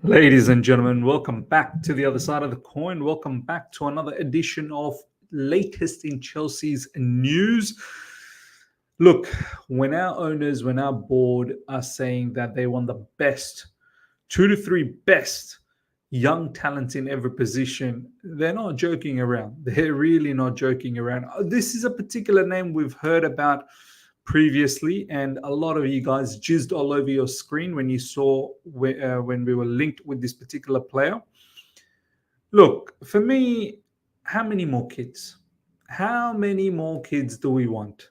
Ladies and gentlemen, welcome back to the other side of the coin. Welcome back to another edition of Latest in Chelsea's News. Look, when our owners, when our board are saying that they want the best, 2 to 3 best young talent in every position, they're not joking around. They're really not joking around. This is a particular name we've heard about previously, and a lot of you guys jizzed all over your screen when you saw when we were linked with this particular player. Look, for me, how many more kids? How many more kids do we want?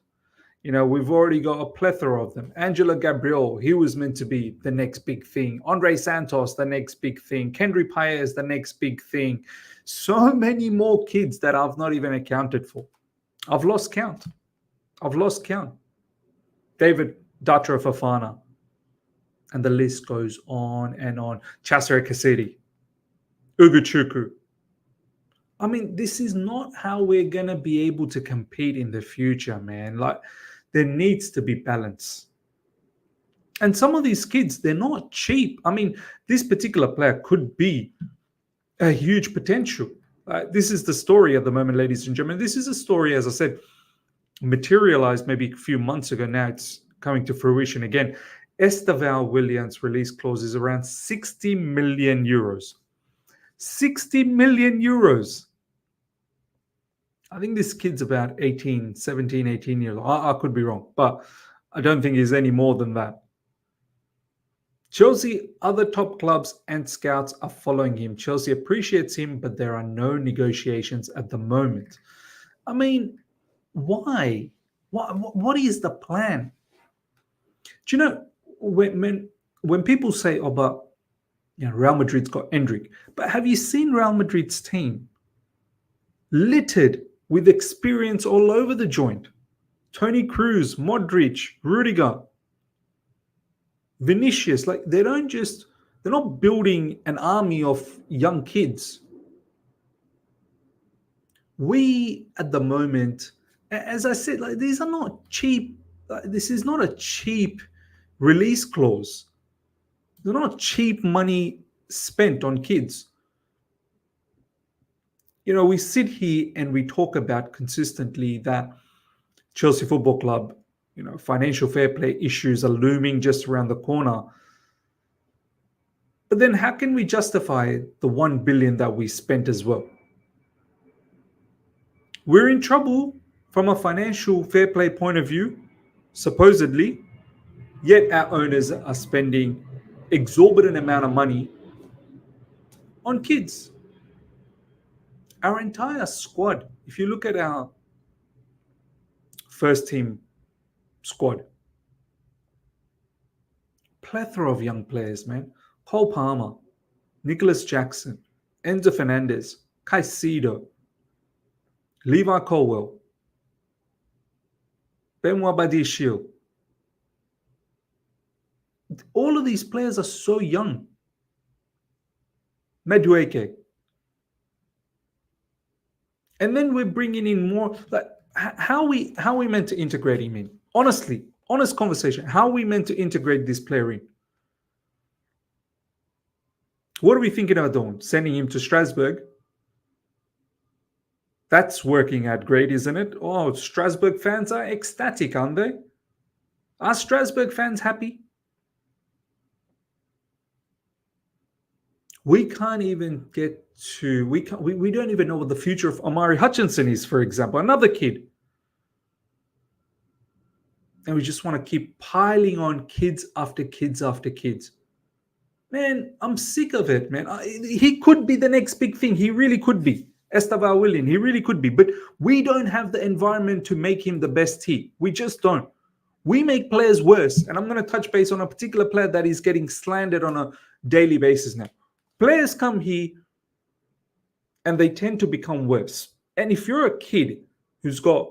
You know, we've already got a plethora of them. Angelo Gabriel, he was meant to be the next big thing. Andre Santos, the next big thing. Kendry Paez, the next big thing. So many more kids that I've not even accounted for. I've lost count. David Datro Fofana. And the list goes on and on. Cesare Cassidi. Ugochukwu. I mean, this is not how we're going to be able to compete in the future, man. Like, there needs to be balance. And some of these kids, they're not cheap. I mean, this particular player could be a huge potential. This is the story at the moment, ladies and gentlemen. This is a story, as I said, materialized maybe a few months ago. Now it's coming to fruition again. Estevão Willian's release clause is around 60 million euros. 60 million euros. I think this kid's about 17, 18 years old. I could be wrong, but I don't think he's any more than that. Chelsea, other top clubs and scouts are following him. Chelsea appreciates him, but there are no negotiations at the moment. I mean, why? What is the plan? Do you know, when people say, oh, but Real Madrid's got Endrick, but have you seen Real Madrid's team? Littered with experience all over the joint. Toni Kroos, Modric, Rudiger, Vinicius. Like, they're not building an army of young kids. We, at the moment, as I said, like, these are not cheap. This is not a cheap release clause. They're not cheap money spent on kids. You know, we sit here and we talk about consistently that Chelsea Football Club, financial fair play issues are looming just around the corner. But then how can we justify the 1 billion that we spent as well? We're in trouble from a financial fair play point of view, supposedly, yet our owners are spending exorbitant amount of money on kids. Our entire squad, if you look at our first team squad, plethora of young players, man. Cole Palmer, Nicholas Jackson, Enzo Fernandez, Caicedo, Levi Colwell, Benoit Badiashile. All of these players are so young. Madueke. And then we're bringing in more. Like, how are we meant to integrate him in? Honestly, honest conversation. How are we meant to integrate this player in? What are we thinking about doing? Sending him to Strasbourg? That's working out great, isn't it? Oh, Strasbourg fans are ecstatic, aren't they? Are Strasbourg fans happy? We can't even get to, we don't even know what the future of Omari Hutchinson is, for example, another kid. And we just want to keep piling on kids after kids after kids. Man, I'm sick of it, man. He could be the next big thing. He really could be. Estevão Willian, he really could be. But we don't have the environment to make him the best he. We just don't. We make players worse. And I'm going to touch base on a particular player that is getting slandered on a daily basis now. Players come here and they tend to become worse. And if you're a kid who's got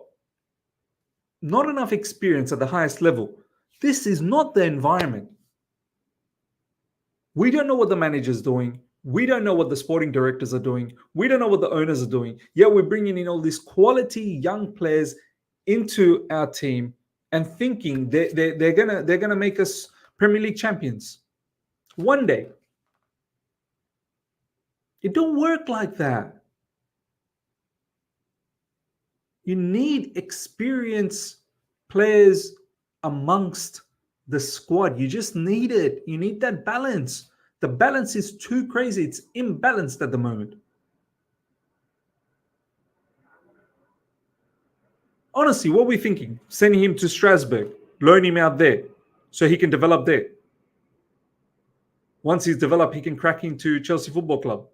not enough experience at the highest level, this is not the environment. We don't know what the manager's doing. We don't know what the sporting directors are doing. We don't know what the owners are doing. Yet we're bringing in all these quality young players into our team and thinking they're gonna make us Premier League champions. One day. It don't work like that. You need experienced players amongst the squad. You just need it. You need that balance. The balance is too crazy. It's imbalanced at the moment. Honestly, what are we thinking? Sending him to Strasbourg, loan him out there so he can develop there. Once he's developed, he can crack into Chelsea Football Club.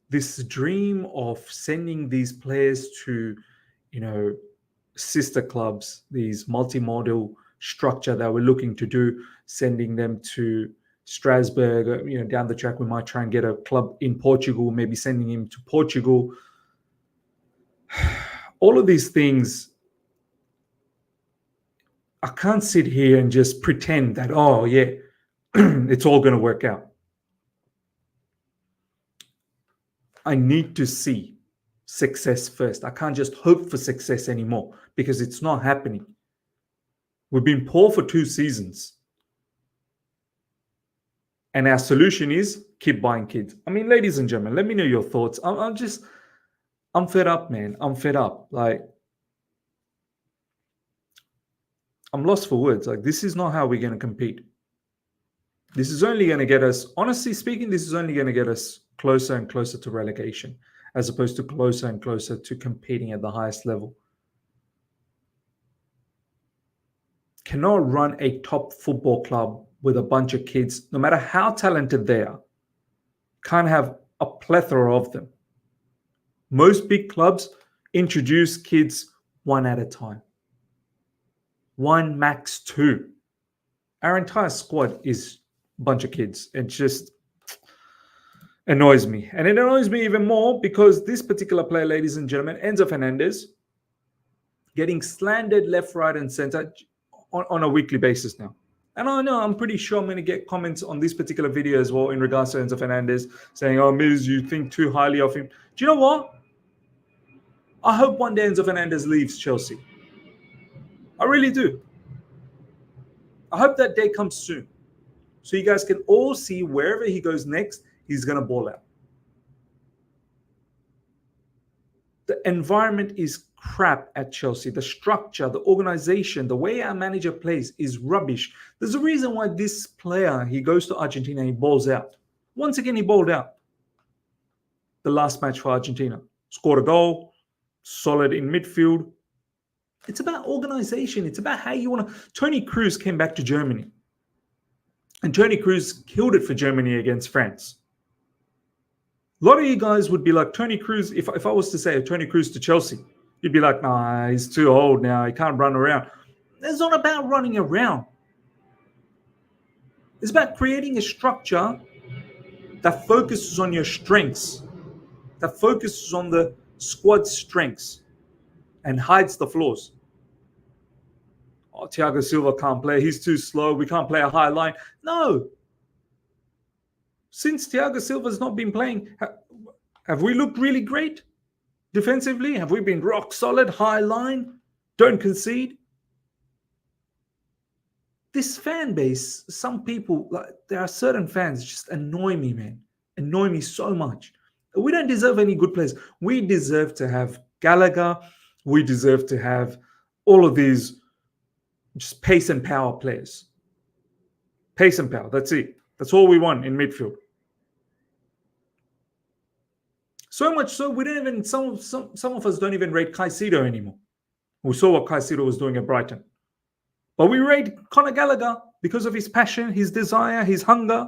This dream of sending these players to, sister clubs, these multimodal structure that we're looking to do, sending them to Strasbourg, down the track, we might try and get a club in Portugal, maybe sending him to Portugal. All of these things, I can't sit here and just pretend that, oh, yeah, it's all going to work out. I need to see success first. I can't just hope for success anymore because it's not happening. We've been poor for 2 seasons. And our solution is keep buying kids. I mean, ladies and gentlemen, let me know your thoughts. I'm fed up, man. I'm fed up. I'm lost for words. This is not how we're going to compete. This is only going to get us, honestly speaking, this is only going to get us closer and closer to relegation, as opposed to closer and closer to competing at the highest level. Cannot run a top football club with a bunch of kids, no matter how talented they are. Can't have a plethora of them. Most big clubs introduce kids one at a time. 1, max 2. Our entire squad is a bunch of kids. It just annoys me. And it annoys me even more because this particular player, ladies and gentlemen, Enzo Fernandez, getting slandered left, right, and center on a weekly basis now. And I know, I'm pretty sure I'm going to get comments on this particular video as well in regards to Enzo Fernandez saying, oh, Miz, you think too highly of him. Do you know what? I hope one day Enzo Fernandez leaves Chelsea. I really do. I hope that day comes soon. So you guys can all see wherever he goes next, he's going to ball out. The environment is crap at Chelsea. The structure, the organization, the way our manager plays is rubbish. There's a reason why this player, he goes to Argentina and he balls out. Once again, he balled out. The last match for Argentina. Scored a goal, solid in midfield. It's about organization. It's about how you want to... Toni Kroos came back to Germany. And Toni Kroos killed it for Germany against France. A lot of you guys would be like, Toni Kroos, if I was to say Toni Kroos to Chelsea, you'd be like, nah, he's too old now. He can't run around. It's not about running around. It's about creating a structure that focuses on your strengths, that focuses on the squad's strengths and hides the flaws. Oh, Thiago Silva can't play. He's too slow. We can't play a high line. No. Since Thiago Silva's not been playing, have we looked really great defensively? Have we been rock solid, high line, don't concede? This fan base, some people, there are certain fans just annoy me, man. Annoy me so much. We don't deserve any good players. We deserve to have Gallagher. We deserve to have all of these just pace and power players. Pace and power, that's it. That's all we want in midfield. So much so, we don't even, some of us don't even rate Caicedo anymore. We saw what Caicedo was doing at Brighton. But we rate Conor Gallagher because of his passion, his desire, his hunger.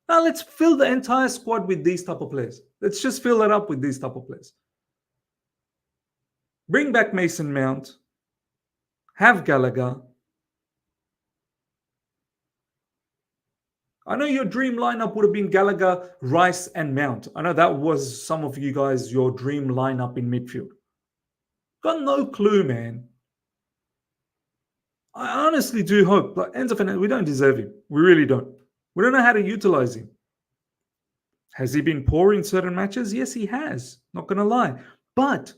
Now let's fill the entire squad with these type of players. Let's just fill it up with these type of players. Bring back Mason Mount. Have Gallagher. I know your dream lineup would have been Gallagher, Rice, and Mount. I know that was some of you guys, your dream lineup in midfield. Got no clue, man. I honestly do hope. Like Enzo Fernandez, we don't deserve him. We really don't. We don't know how to utilize him. Has he been poor in certain matches? Yes, he has. Not going to lie. But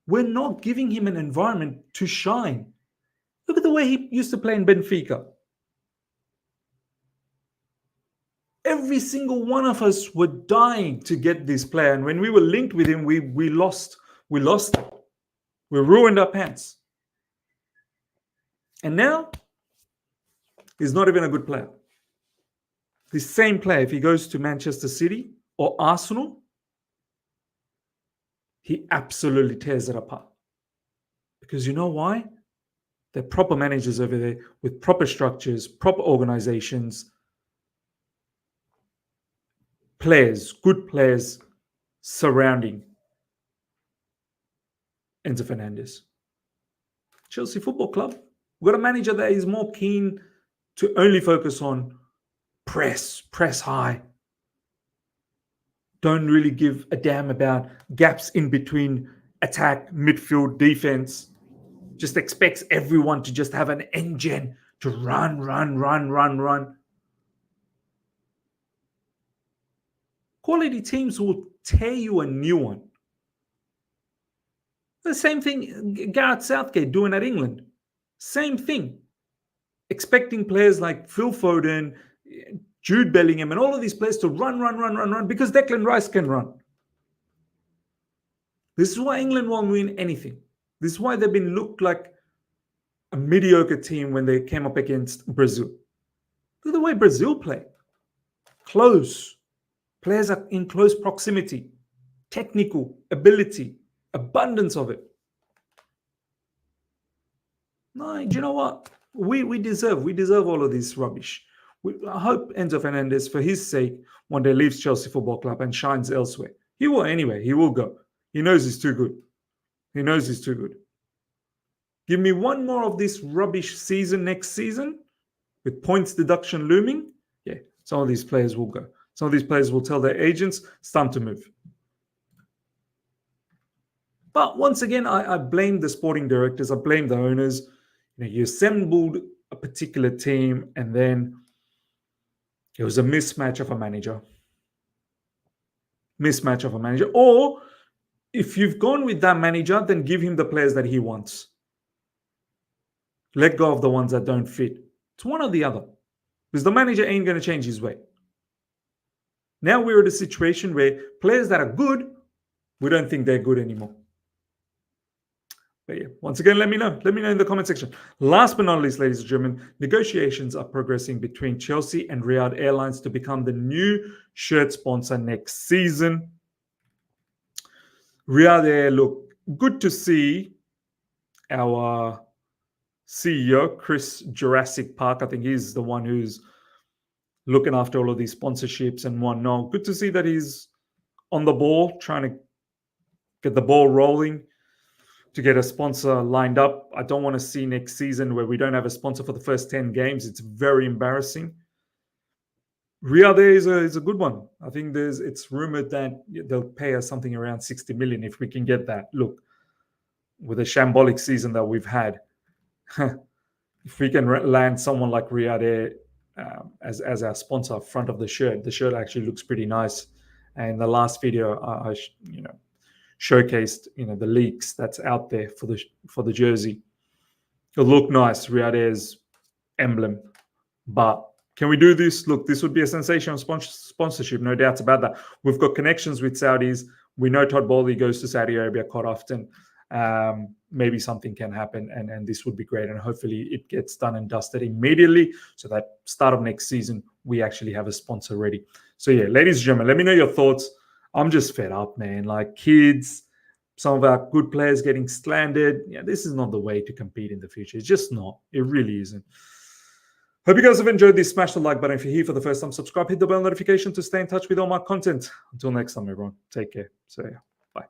We're not giving him an environment to shine. Look at the way he used to play in Benfica. Every single one of us were dying to get this player. And when we were linked with him, we lost. We lost it. We ruined our pants. And now, he's not even a good player. The same player, if he goes to Manchester City or Arsenal, he absolutely tears it apart. Because you know why? They're proper managers over there with proper structures, proper organizations, players, good players surrounding Enzo Fernandez. Chelsea Football Club, we've got a manager that is more keen to only focus on press high. Don't really give a damn about gaps in between attack, midfield, defense. Just expects everyone to just have an engine to run. Quality teams will tear you a new one. The same thing Gareth Southgate doing at England. Same thing. Expecting players like Phil Foden, Jude Bellingham, and all of these players to run because Declan Rice can run. This is why England won't win anything. This is why they've been looked like a mediocre team when they came up against Brazil. Look at the way Brazil play. Close. Players are in close proximity. Technical ability. Abundance of it. No, do you know what? We deserve all of this rubbish. I hope Enzo Fernandez, for his sake, one day leaves Chelsea Football Club and shines elsewhere. He will anyway. He will go. He knows he's too good. He knows he's too good. Give me one more of this rubbish season next season with points deduction looming. Yeah, some of these players will go. Some of these players will tell their agents, it's time to move. But once again, I blame the sporting directors. I blame the owners. You assembled a particular team and then it was a mismatch of a manager. Or if you've gone with that manager, then give him the players that he wants. Let go of the ones that don't fit. It's one or the other. Because the manager ain't going to change his way. Now we're at a situation where players that are good, we don't think they're good anymore. But yeah, once again, let me know. Let me know in the comment section. Last but not least, ladies and gentlemen, negotiations are progressing between Chelsea and Riyadh Airlines to become the new shirt sponsor next season. Riyadh Air, look, good to see our CEO, Chris Jurassic Park. I think he's the one who's looking after all of these sponsorships and whatnot. Good to see that he's on the ball, trying to get the ball rolling to get a sponsor lined up. I don't want to see next season where we don't have a sponsor for the first 10 games. It's very embarrassing. Riyadh Air is a good one. I think it's rumored that they'll pay us something around 60 million if we can get that. Look, with a shambolic season that we've had, if we can land someone like Riyadh Air as our sponsor front of the shirt actually looks pretty nice. And the last video, I showcased the leaks that's out there for the jersey. It'll look nice, Riyadh Air's emblem. But can we do this? Look, this would be a sensational sponsorship, no doubts about that. We've got connections with Saudis. We know Todd Bowley goes to Saudi Arabia quite often. Maybe something can happen, and this would be great. And hopefully it gets done and dusted immediately so that start of next season, we actually have a sponsor ready. So yeah, ladies and gentlemen, let me know your thoughts. I'm just fed up, man. Like kids, some of our good players getting slandered. Yeah, this is not the way to compete in the future. It's just not. It really isn't. Hope you guys have enjoyed this. Smash the like button if you're here for the first time. Subscribe, hit the bell notification to stay in touch with all my content. Until next time, everyone. Take care. See ya. Bye.